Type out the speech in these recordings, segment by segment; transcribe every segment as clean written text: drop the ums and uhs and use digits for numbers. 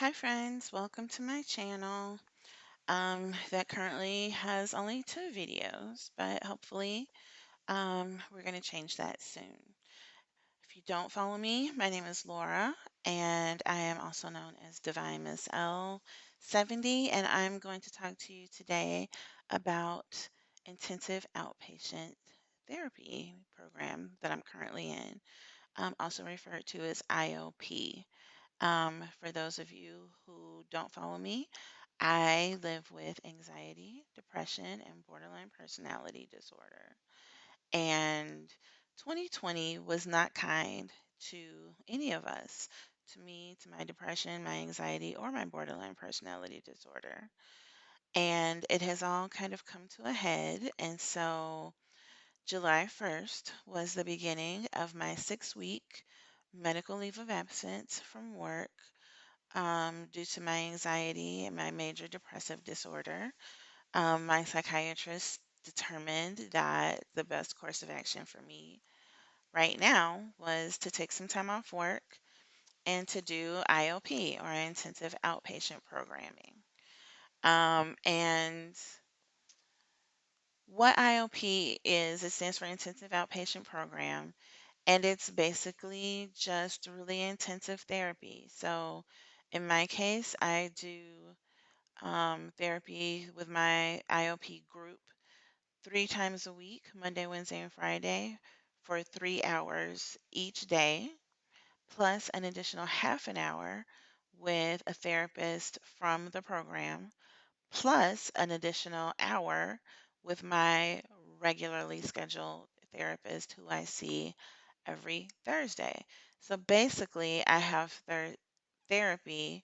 Hi friends, welcome to my channel. That currently has only two videos, but hopefully we're going to change that soon. If you don't follow me, my name is Laura, and I am also known as Divine Miss L 70, and I'm going to talk to you today about intensive outpatient therapy program that I'm currently in, also referred to as IOP. For those of you who don't follow me, I live with anxiety, depression, and borderline personality disorder. And 2020 was not kind to any of us, to me, to my depression, my anxiety, or my borderline personality disorder. And it has all kind of come to a head. And so July 1st was the beginning of my 6 week medical leave of absence from work due to my anxiety and my major depressive disorder. My psychiatrist determined that the best course of action for me right now was to take some time off work and to do IOP, or intensive outpatient programming. And what IOP is, it stands for intensive outpatient program, and it's basically just really intensive therapy. So in my case, I do therapy with my IOP group 3 times a week, Monday, Wednesday, and Friday, for 3 hours each day, plus an additional half an hour with a therapist from the program, plus an additional hour with my regularly scheduled therapist who I see every Thursday. So basically, I have therapy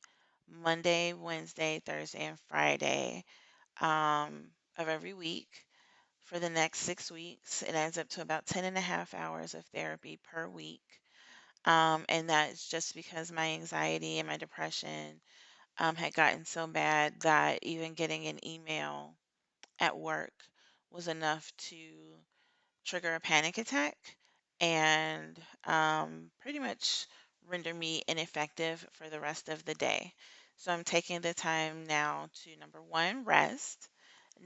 Monday, Wednesday, Thursday, and Friday of every week for the next 6 weeks. It adds up to about 10 and a half hours of therapy per week. And that's just because my anxiety and my depression had gotten so bad that even getting an email at work was enough to trigger a panic attack and pretty much render me ineffective for the rest of the day. So I'm taking the time now to, number one, rest,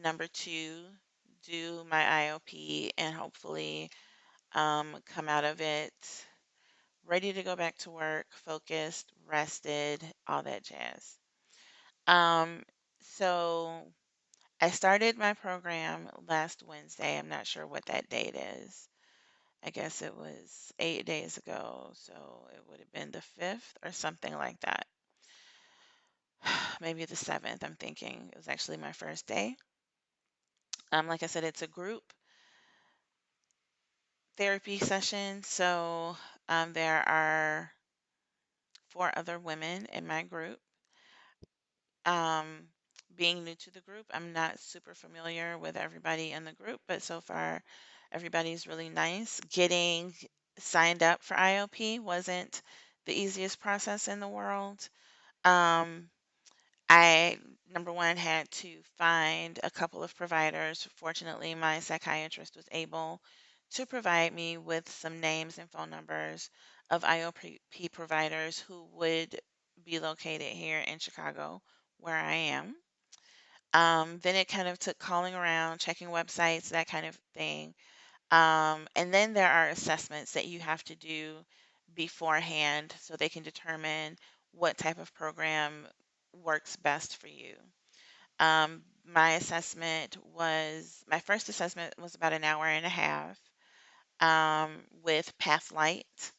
number two, do my IOP, and hopefully come out of it ready to go back to work, focused, rested, all that jazz. Um, so I started my program last Wednesday. I'm not sure what that date is. I guess it was 8 days ago, so it would have been the 5th or something like that. Maybe the 7th, I'm thinking. It was actually my first day. Like I said, it's a group therapy session, so there are 4 other women in my group. Um, Being new to the group, I'm not super familiar with everybody in the group, but so far everybody's really nice. Getting signed up for IOP wasn't the easiest process in the world. Um, I, number one, had to find a couple of providers. Fortunately, my psychiatrist was able to provide me with some names and phone numbers of IOP providers who would be located here in Chicago, where I am. Then it kind of took calling around, checking websites, that kind of thing. And then there are assessments that you have to do beforehand so they can determine what type of program works best for you. My first assessment was about an hour and a half with Pathlight,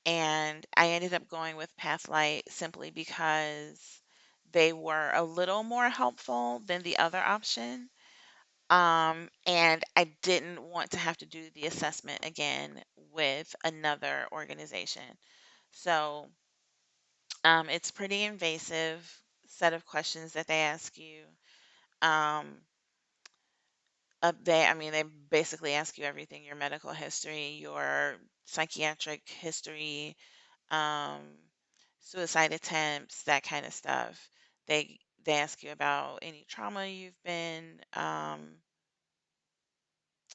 and I ended up going with Pathlight simply because they were a little more helpful than the other option. And I didn't want to have to do the assessment again with another organization. So it's pretty invasive set of questions that they ask you. Um, I mean, they basically ask you everything: your medical history, your psychiatric history, um, suicide attempts, that kind of stuff. They ask you about any trauma you've been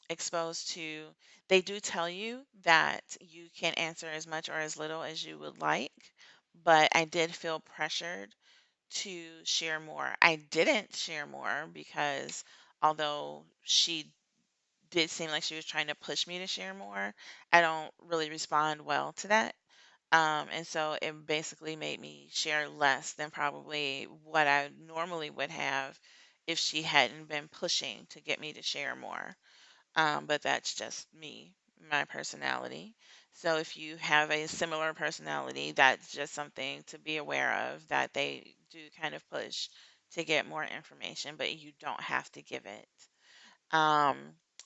exposed to. They do tell you that you can answer as much or as little as you would like, but I did feel pressured to share more. I didn't share more because although she did seem like she was trying to push me to share more, I don't really respond well to that. And so it basically made me share less than probably what I normally would have if she hadn't been pushing to get me to share more. But that's just me, my personality. So if you have a similar personality, that's just something to be aware of that they do kind of push to get more information, but you don't have to give it. Um,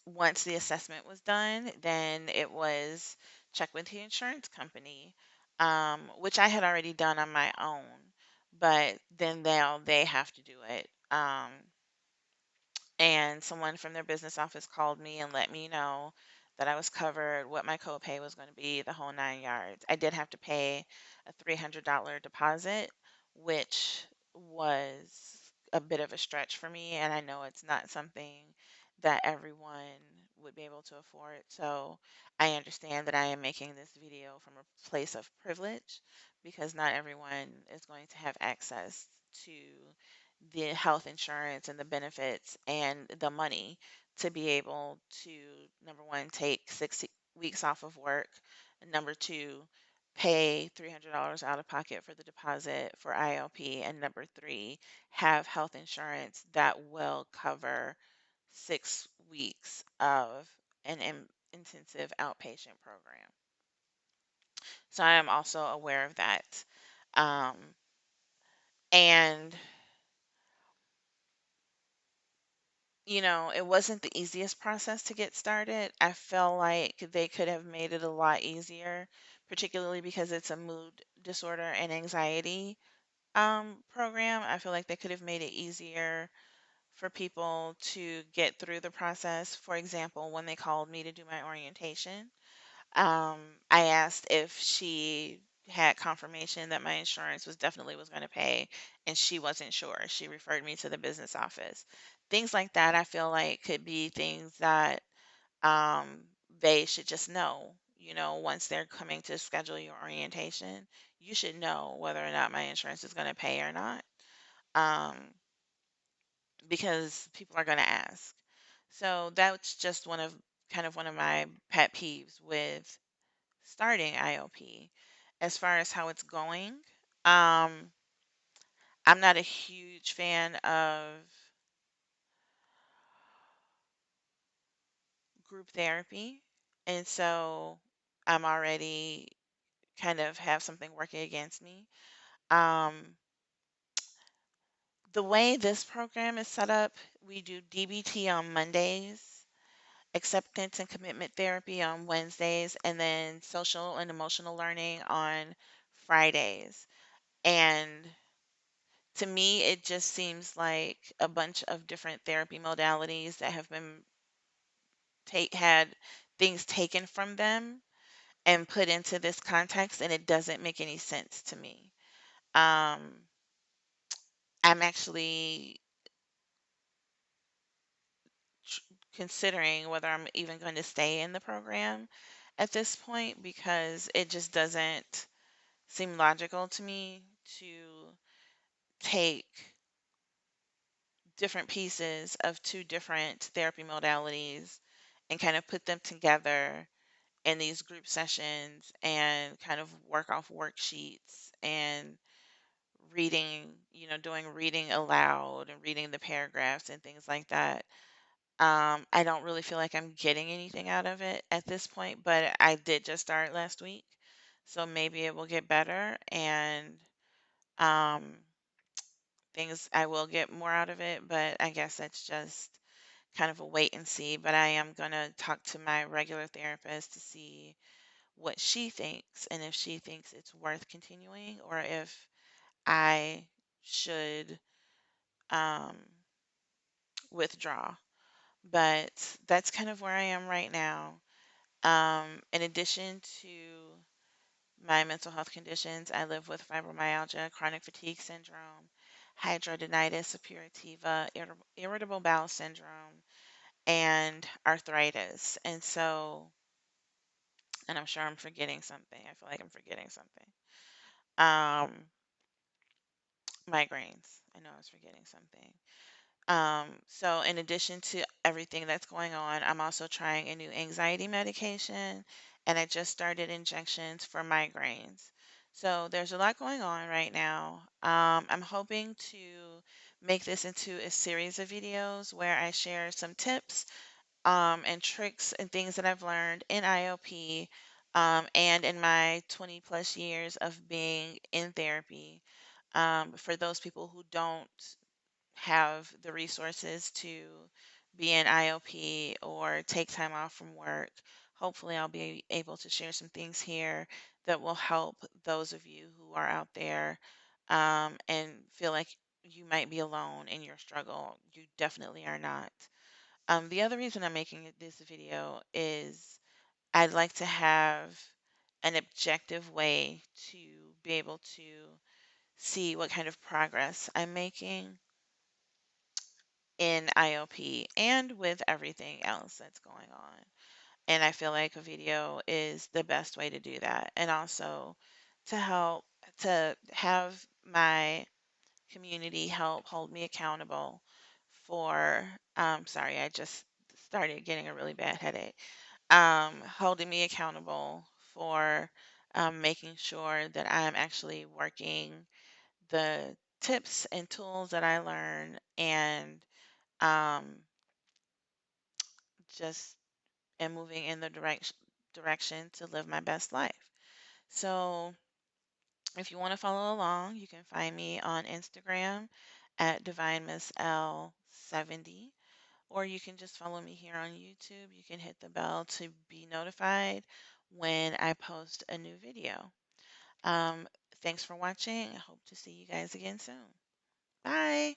Once the assessment was done, then it was check with the insurance company, which I had already done on my own, but then they have to do it. And someone from their business office called me and let me know that I was covered, what my copay was going to be, the whole 9 yards. I did have to pay a $300 deposit, which was a bit of a stretch for me, and I know it's not something that everyone would be able to afford. So I understand that I am making this video from a place of privilege because not everyone is going to have access to the health insurance and the benefits and the money to be able to, number one, take 6 weeks off of work, and number two, pay $300 out of pocket for the deposit for ILP, and number three, have health insurance that will cover 6 weeks of an intensive outpatient program. So I am also aware of that. Um, and it wasn't the easiest process to get started. I feel like they could have made it a lot easier, particularly because it's a mood disorder and anxiety program. I feel like they could have made it easier for people to get through the process. For example, when they called me to do my orientation, um, I asked if she had confirmation that my insurance was going to pay, and she wasn't sure. She referred me to the business office. Things like that, I feel like could be things that um, they should just know. Once they're coming to schedule your orientation, you should know whether or not my insurance is going to pay or not, um, because people are going to ask. So that's just one of my pet peeves with starting IOP. As far as how it's going, um, I'm not a huge fan of group therapy, and so I'm already kind of have something working against me. Um, the way this program is set up, we do DBT on Mondays, acceptance and commitment therapy on Wednesdays, and then social and emotional learning on Fridays. And to me, it just seems like a bunch of different therapy modalities that have been had things taken from them and put into this context, and it doesn't make any sense to me. Um, I'm actually tr- considering whether I'm even going to stay in the program at this point because it just doesn't seem logical to me to take different pieces of two different therapy modalities and kind of put them together in these group sessions and kind of work off worksheets and reading, doing reading aloud and reading the paragraphs and things like that. I don't really feel like I'm getting anything out of it at this point, but I did just start last week, so maybe it will get better and um, things I will get more out of it, but I guess that's just kind of a wait and see. But I am going to talk to my regular therapist to see what she thinks and if she thinks it's worth continuing or if I should um, withdraw. But that's kind of where I am right now. In addition to my mental health conditions, I live with fibromyalgia, chronic fatigue syndrome, hidradenitis suppurativa, irritable bowel syndrome, and arthritis. And I'm sure I'm forgetting something. I feel like I'm forgetting something. Um, migraines. I know I was forgetting something. So in addition to everything that's going on, I'm also trying a new anxiety medication, and I just started injections for migraines. So there's a lot going on right now. I'm hoping to make this into a series of videos where I share some tips and tricks and things that I've learned in IOP and in my 20 plus years of being in therapy for those people who don't have the resources to be in IOP or take time off from work. Hopefully, I'll be able to share some things here that will help those of you who are out there and feel like you might be alone in your struggle. You definitely are not. The other reason I'm making this video is I'd like to have an objective way to be able to see what kind of progress I'm making in IOP and with everything else that's going on. And I feel like a video is the best way to do that. And also to help to have my community help hold me accountable for sorry, I just started getting a really bad headache. Holding me accountable for making sure that I'm actually working the tips and tools that I learn and um, just am moving in the direction to live my best life. So if you want to follow along, you can find me on Instagram at DivineMissL70, or you can just follow me here on YouTube. You can hit the bell to be notified when I post a new video. Um, Thanks for watching. I hope to see you guys again soon. Bye.